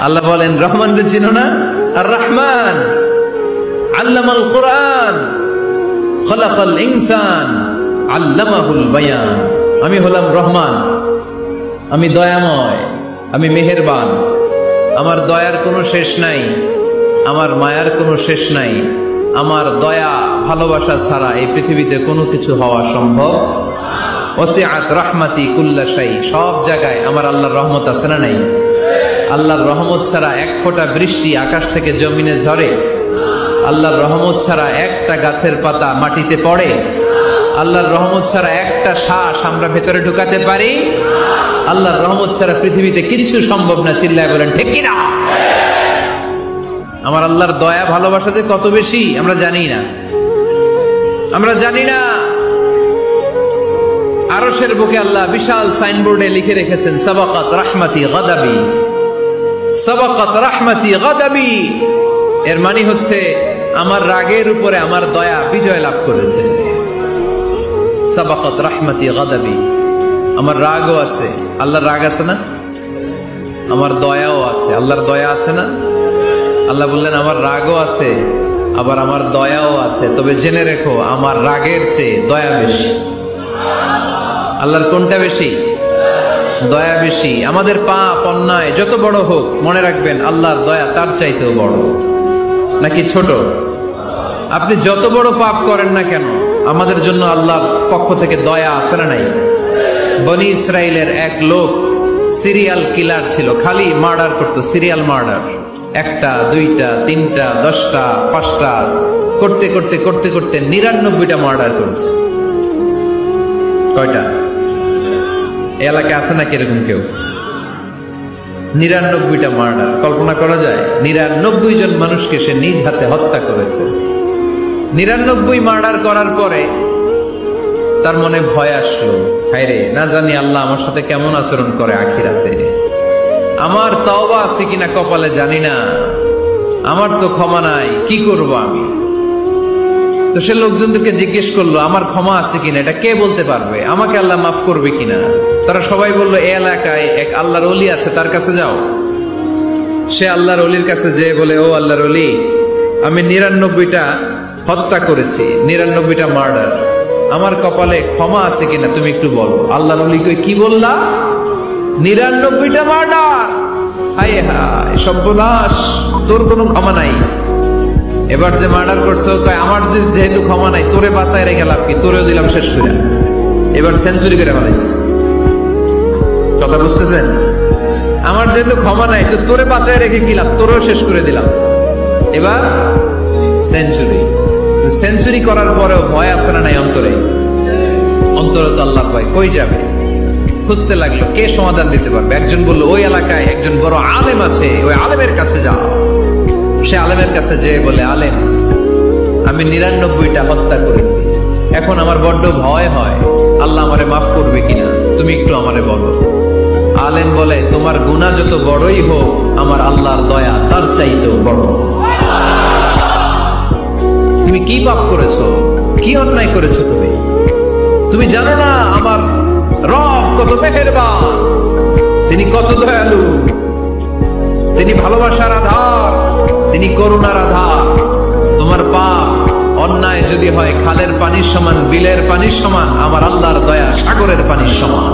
আল্লাহ বলেন রহমান রে চিনো না? আর রহমান আল্লামাল কোরআন খলাকাল ইনসান আল্লামাহুল বায়ান। আমি হলাম রহমান, আমি দয়াময়, আমি মেহেরবান। আমার দয়ার কোনো শেষ নাই, আমার মায়ার কোনো শেষ নাই। আমার দয়া ভালোবাসা ছাড়া এই পৃথিবীতে কোনো কিছু হওয়া সম্ভব। ওয়াসিআত রাহমাতি কুল্লা শাই। সব জায়গায় আমার আল্লাহর রহমত আছে না নাই? আল্লাহর রহমত ছাড়া এক ফোঁটা বৃষ্টি আকাশ থেকে জমিনে ঝরে? আল্লাহর রহমত ছাড়া একটা গাছের পাতা মাটিতে পড়ে? আল্লাহর রহমত ছাড়া একটা শ্বাস আমরা ভেতরে ঢুকাতে পারি? আল্লাহর রহমত ছাড়া পৃথিবীতে কিছু সম্ভব না। চিল্লায় বলেন ঠিক কিনা? আমার আল্লাহর দয়া ভালোবাসা যে কত বেশি আমরা জানি না, আমরা জানি না। আরশের বুকে আল্লাহ বিশাল সাইনবোর্ডে লিখে রেখেছেন সাবাকাত রাহমাতি গাদাবি, সাবাকাত রাহমাতি গাদাবি। এর মানে হচ্ছে আমার রাগের উপরে আমার দয়া বিজয় লাভ করেছে। সাবাকাত রাহমাতি গাদাবি। আমার রাগও আছে, আল্লাহর রাগ আছে না? আমার দয়াও আছে, আল্লাহর দয়া আছে না? আল্লাহ বললেন আমার রাগও আছে, আবার আমার দয়াও আছে। তবে জেনে রেখো আমার রাগের চেয়ে দয়া বেশি। আল্লাহর কোনটা বেশি? দয়া বেশি। আমাদের পাপ অন্যায় যত বড় হোক, মনে রাখবেন আল্লাহর দয়া তার চাইতেও বড়। নাকি ছোট? আপনি যত বড় পাপ করেন না কেন, আমাদের জন্য আল্লাহর পক্ষ থেকে দয়া আছে না নাই? বনি ইসরাইলের এক লোক সিরিয়াল কিলার ছিল, খালি মার্ডার করতো, সিরিয়াল মার্ডার। একটা, দুইটা, তিনটা, 10টা, 5টা করতে করতে করতে করতে 99টা মার্ডার করেছে। কয়টা? এলাকায় আছে নাকি এরকম কেউ? 99টা মার্ডার। কল্পনা করা যায়? 99 জন মানুষকে সে নিজ হাতে হত্যা করেছে। 99 মার্ডার করার পরে তার মনে ভয় আসলো, হায়রে না জানি আল্লাহ আমার সাথে কেমন আচরণ করে আখিরাতে। আমার তওবা আছে কিনা কপালে জানি না, আমার তো ক্ষমা নাই, কি করব আমি? তো সে লোকজনদেরকে জিজ্ঞেস করলো আমার ক্ষমা আছে কিনা, এটা কে বলতে পারবে? আমাকে আল্লাহ মাফ করবে কিনা? তারা সবাই বললো এই এলাকায় এক আল্লাহর ওলি আছে, তার কাছে যাও। সে আল্লাহর ওলির কাছে যেয়ে বলে, ও আল্লাহর ওলি, আমি 99টা হত্যা করেছি, 99টা মার্ডার, আমার কপালে ক্ষমা আছে কিনা তুমি একটু বলো। আল্লাহর ওলি কই, কি বললা? 99টা মার্ডার? হায় হায় সর্বনাশ, তোর কোনো ক্ষমা নাই। এবার যে মার্ডার করছো কয় আমার যেহেতু ক্ষমা নাই, তোরে বাঁচায় রেখে লাভ কি, তোরেও দিলাম শেষ করে। এবার সেঞ্চুরি করে ফেলাইছে। কথা বুঝতেছেন? আমার যেহেতু ক্ষমা নাই, তো তোরে বাঁচায় রেখে কি লাভ, তোরেও শেষ করে দিলাম। এবার সেঞ্চুরি। সেঞ্চুরি করার পরেও ভয় আছে না নাই অন্তরে? অন্তরে তো আল্লাহর ভয়। কই যাবে? খুঁজতে লাগলো কে সমাধান দিতে পারবে। একজন বললো ওই এলাকায় একজন বড় আলেম আছে, ওই আলেমের কাছে যাও। সে আলেমের কাছে যেয়ে বলে, আলেম, আমি 99টা হত্যা করেছি, এখন আমার বড্ড ভয় হয়, আল্লাহ আমারে মাফ করবে কিনা, তুমি একটু আমারে বলো। আলেম বলে, তোমার গুনাহ যত বড়ই হোক, আমার আল্লাহর দয়া তার চাইতেও বড়। তুমি কি পাপ করেছো, কি অন্যায় করেছো? তুমি জানো না আমার রব কত মেহেরবান, তিনি কত দয়ালু, তিনি ভালোবাসার আধার, তিনি করুণার আধার। তোমার পাপ অন্যায় যদি হয় খালের পানির সমান, বিলের পানির সমান, আমার আল্লাহর দয়া সাগরের পানির সমান।